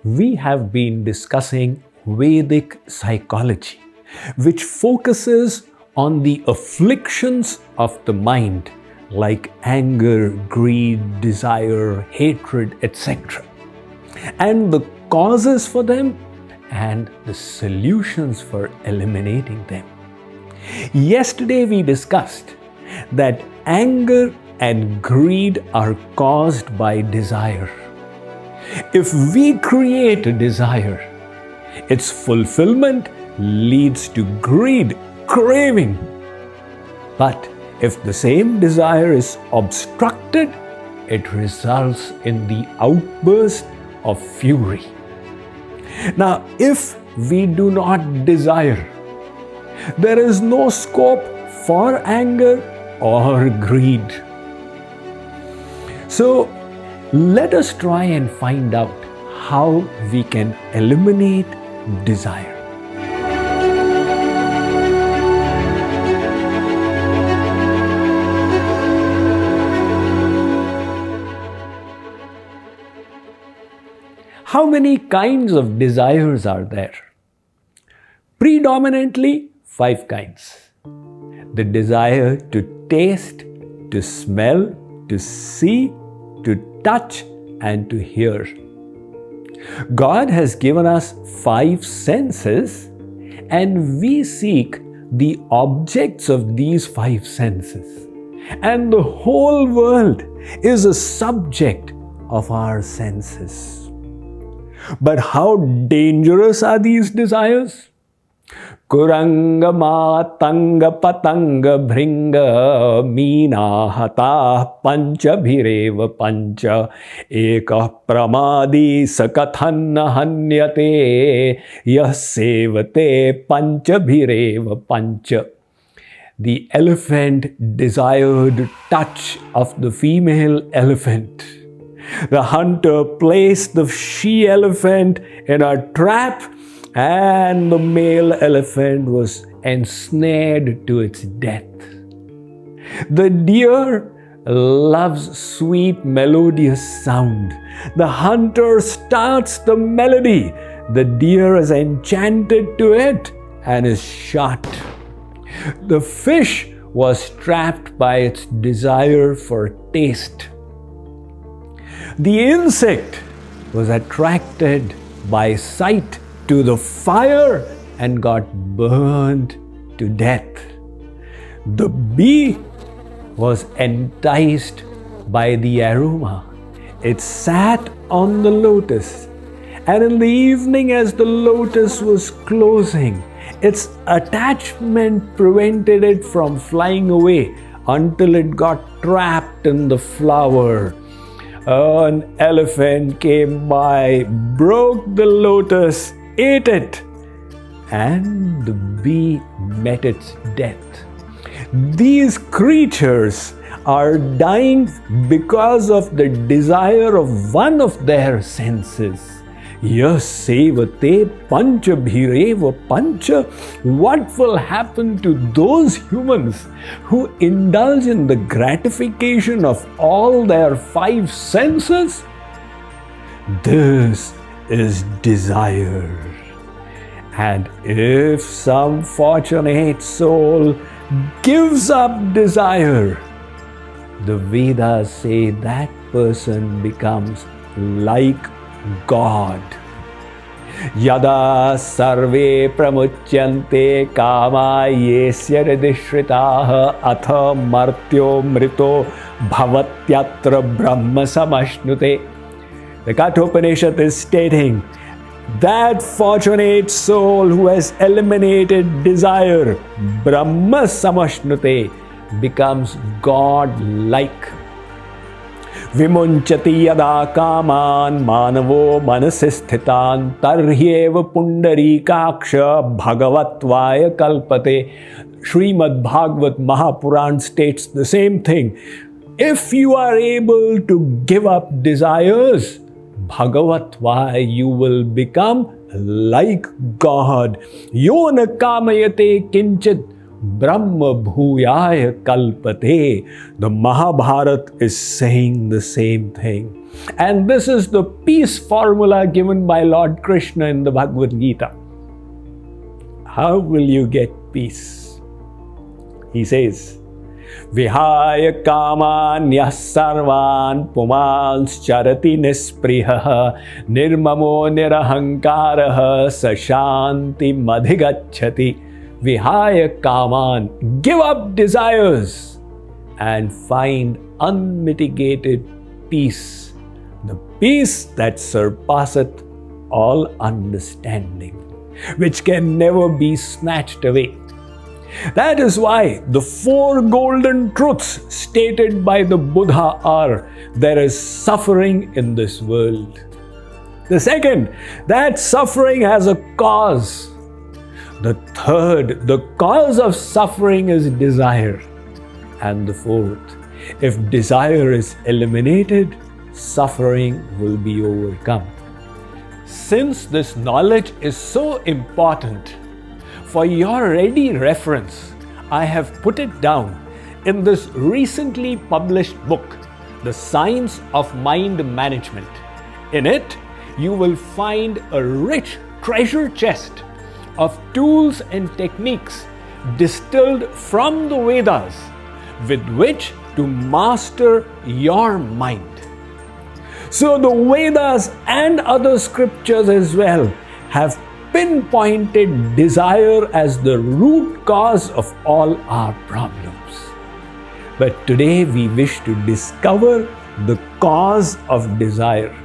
we have been discussing Vedic psychology, which focuses on the afflictions of the mind like anger, greed, desire, hatred, etc., and the causes for them and the solutions for eliminating them. Yesterday we discussed that anger and greed are caused by desire. If we create a desire, its fulfillment leads to greed, craving. But if the same desire is obstructed, it results in the outburst of fury. Now, if we do not desire, there is no scope for anger or greed. So, let us try and find out how we can eliminate desire. How many kinds of desires are there? Predominantly 5 kinds. The desire to taste, to smell, to see, to touch, and to hear. God has given us 5 senses, and we seek the objects of these 5 senses. And the whole world is a subject of our senses. But how dangerous are these desires? Kuranga matanga patanga bhringa meena hata pancha bhireva pancha eka pramadi sakathanna hanyate yah sevate pancha bhireva pancha. The elephant desired touch of the female elephant. The hunter placed the she-elephant in a trap, and the male elephant was ensnared to its death. The deer loves sweet melodious sound. The hunter starts the melody. The deer is enchanted to it and is shot. The fish was trapped by its desire for taste. The insect was attracted by sight to the fire and got burned to death. The bee was enticed by the aroma. It sat on the lotus, and in the evening, as the lotus was closing, its attachment prevented it from flying away until it got trapped in the flower. An elephant came by, broke the lotus, ate it, and the bee met its death. These creatures are dying because of the desire of one of their senses. Yas sevate pancha bhireva pancha. What will happen to those humans who indulge in the gratification of all their 5 senses? This is desire. And if some fortunate soul gives up desire, the Vedas say that person becomes like God. Yada sarve pramuchyante kama yesya hridishritaha atha martyo mrito bhavatyatra brahma samashnute. The Kathopanishad is stating that fortunate soul who has eliminated desire, Brahma samashnute, becomes God-like. Vimunchati yada kaman manavo manasisthitan tarhyeva pundarikaksha bhagavatvaya kalpate. Srimad Bhagavat Mahapuran states the same thing. If you are able to give up desires, Bhagavatva, you will become like God. Yona kamayate kinchit Brahma bhuyaya kalpate. The Mahabharata is saying the same thing. And this is the peace formula given by Lord Krishna in the Bhagavad Gita. How will you get peace? He says, Vihaya kamanyah sarvan pumans charati nispriha nirmamo nirahankaraha sashanti madhigacchati. Vihaya kaman, give up desires and find unmitigated peace, the peace that surpasseth all understanding, which can never be snatched away. That is why the 4 golden truths stated by the Buddha are: there is suffering in this world. The second, that suffering has a cause. The third, the cause of suffering is desire. And the fourth, if desire is eliminated, suffering will be overcome. Since this knowledge is so important, for your ready reference, I have put it down in this recently published book, The Science of Mind Management. In it, you will find a rich treasure chest of tools and techniques distilled from the Vedas with which to master your mind. So the Vedas and other scriptures as well have pinpointed desire as the root cause of all our problems. But today we wish to discover the cause of desire.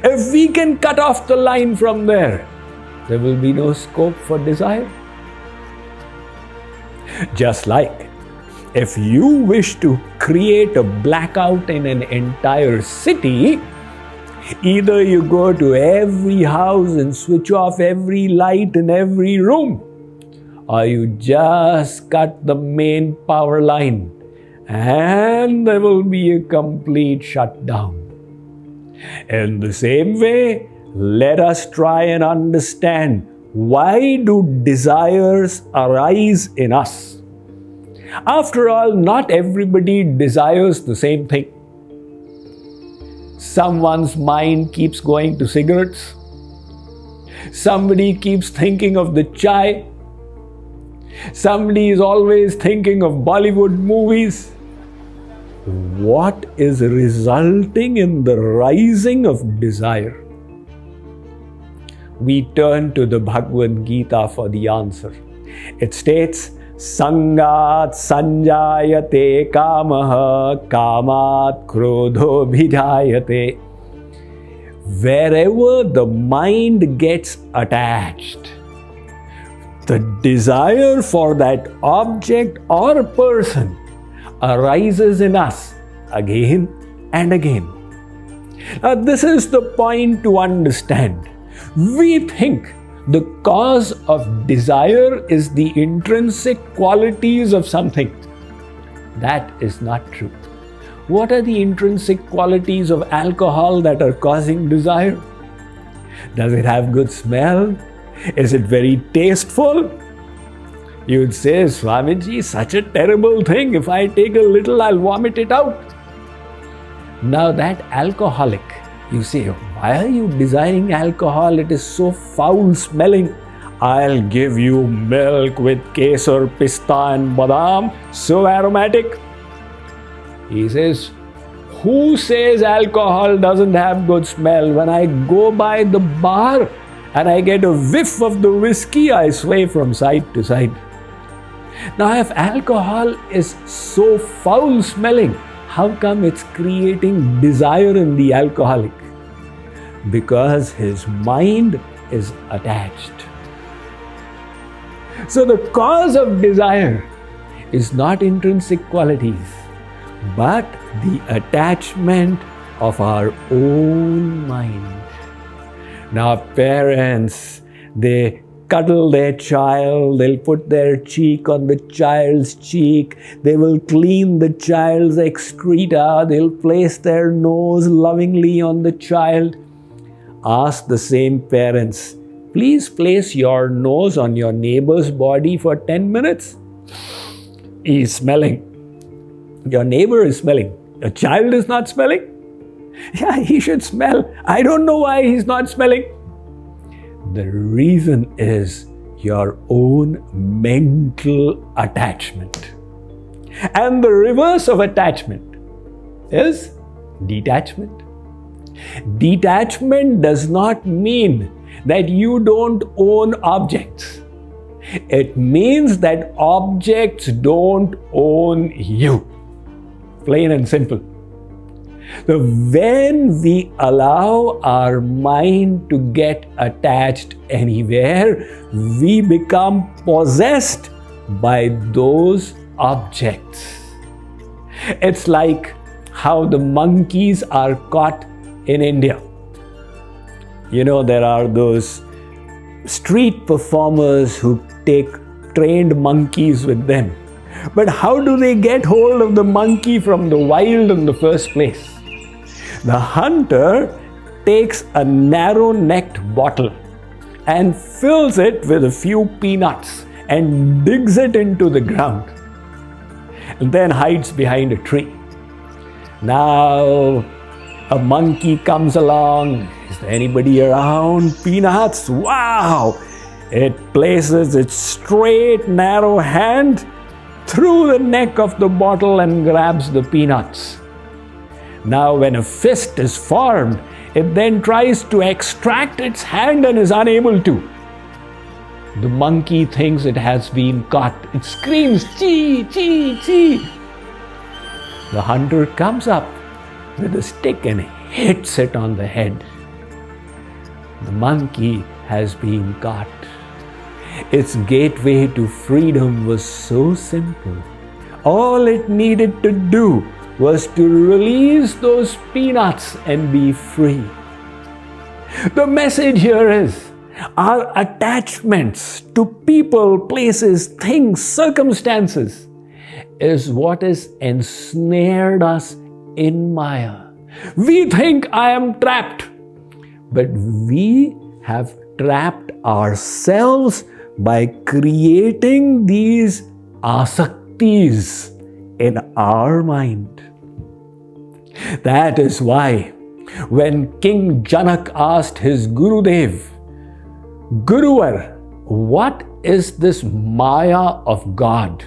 If we can cut off the line from there will be no scope for desire. Just like if you wish to create a blackout in an entire city, either you go to every house and switch off every light in every room, or you just cut the main power line and there will be a complete shutdown. In the same way, let us try and understand, why do desires arise in us? After all, not everybody desires the same thing. Someone's mind keeps going to cigarettes. Somebody keeps thinking of the chai. Somebody is always thinking of Bollywood movies. What is resulting in the rising of desire? We turn to the Bhagavad Gita for the answer. It states, Sangat sanjayate kamaha kamat krodho bhijayate. Wherever the mind gets attached, the desire for that object or person arises in us again and again. Now, this is the point to understand. We think the cause of desire is the intrinsic qualities of something. That is not true. What are the intrinsic qualities of alcohol that are causing desire? Does it have good smell? Is it very tasteful? You would say, Swamiji, such a terrible thing. If I take a little, I'll vomit it out. Now that alcoholic, you say, why are you desiring alcohol? It is so foul smelling. I'll give you milk with kesar, pista and badam, so aromatic. He says, who says alcohol doesn't have good smell? When I go by the bar and I get a whiff of the whiskey, I sway from side to side. Now, if alcohol is so foul smelling, how come it's creating desire in the alcoholic? Because his mind is attached. So the cause of desire is not intrinsic qualities, but the attachment of our own mind. Now, parents, they cuddle their child, they'll put their cheek on the child's cheek, they will clean the child's excreta, they'll place their nose lovingly on the child. Ask the same parents, please place your nose on your neighbor's body for 10 minutes. He is smelling. Your neighbor is smelling. Your child is not smelling. Yeah, he should smell. I don't know why he's not smelling. The reason is your own mental attachment. And the reverse of attachment is detachment. Detachment does not mean that you don't own objects. It means that objects don't own you. Plain and simple. So when we allow our mind to get attached anywhere, we become possessed by those objects. It's like how the monkeys are caught in India. You know, there are those street performers who take trained monkeys with them. But how do they get hold of the monkey from the wild in the first place? The hunter takes a narrow-necked bottle and fills it with a few peanuts and digs it into the ground and then hides behind a tree. Now, a monkey comes along. Is there anybody around? Peanuts? Wow! It places its straight, narrow hand through the neck of the bottle and grabs the peanuts. Now, when a fist is formed, it then tries to extract its hand and is unable to. The monkey thinks it has been caught. It screams, "Chee, chee, chee." The hunter comes up with a stick and hits it on the head. The monkey has been caught. Its gateway to freedom was so simple. All it needed to do was to release those peanuts and be free. The message here is, our attachments to people, places, things, circumstances is what has ensnared us in Maya. We think I am trapped, but we have trapped ourselves by creating these asaktis in our mind. That is why when King Janak asked his Gurudev, "Guruvar, what is this Maya of God?"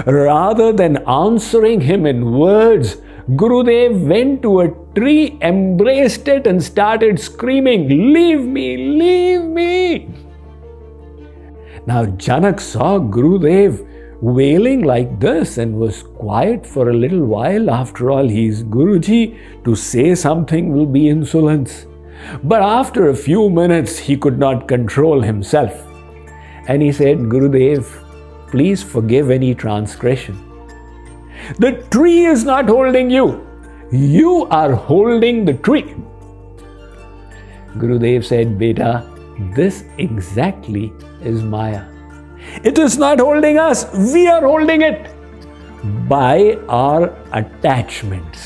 Rather than answering him in words, Gurudev went to a tree, embraced it and started screaming, "Leave me, leave me." Now Janak saw Gurudev wailing like this and was quiet for a little while. After all, he is Guruji. To say something will be insolence. But after a few minutes, he could not control himself. And he said, "Gurudev, please forgive any transgression. The tree is not holding you. You are holding the tree." Gurudev said, "Beta, this exactly is Maya. It is not holding us. We are holding it by our attachments.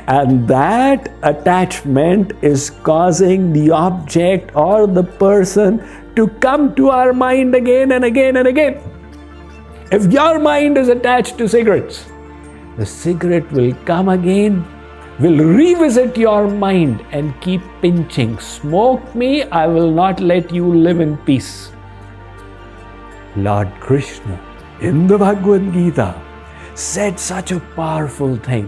And that attachment is causing the object or the person to come to our mind again and again and again. If your mind is attached to cigarettes, the cigarette will come again, will revisit your mind and keep pinching. "Smoke me, I will not let you live in peace." Lord Krishna in the Bhagavad Gita said such a powerful thing.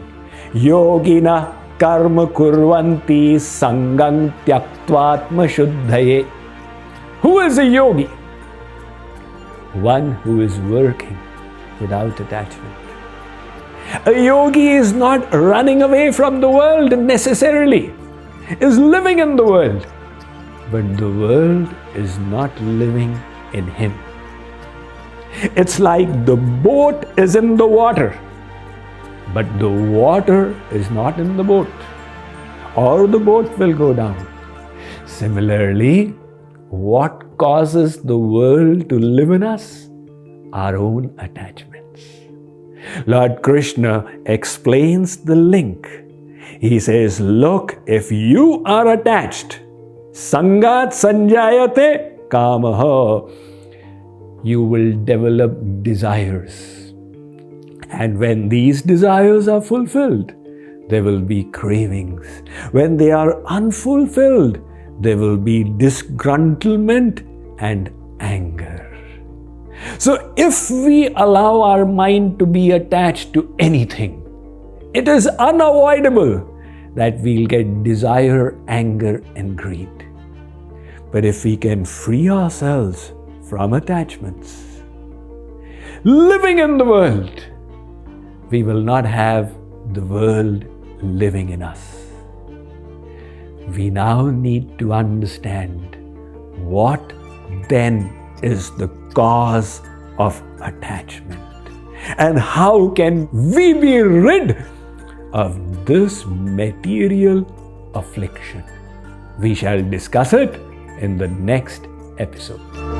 "Yogina karma kurvanti sangam tyaktvatma shuddhaye." Who is a yogi? One who is working without attachment. A yogi is not running away from the world necessarily, is living in the world, but the world is not living in him. It's like the boat is in the water, but the water is not in the boat, or the boat will go down. Similarly, what causes the world to live in us? Our own attachments. Lord Krishna explains the link. He says, look, if you are attached, sangat sanjayate kamaha, you will develop desires. And when these desires are fulfilled, there will be cravings. When they are unfulfilled, there will be disgruntlement and anger. So if we allow our mind to be attached to anything, it is unavoidable that we'll get desire, anger, and greed. But if we can free ourselves from attachments, living in the world, we will not have the world living in us. We now need to understand what then is the cause of attachment and how can we be rid of this material affliction. We shall discuss it in the next episode.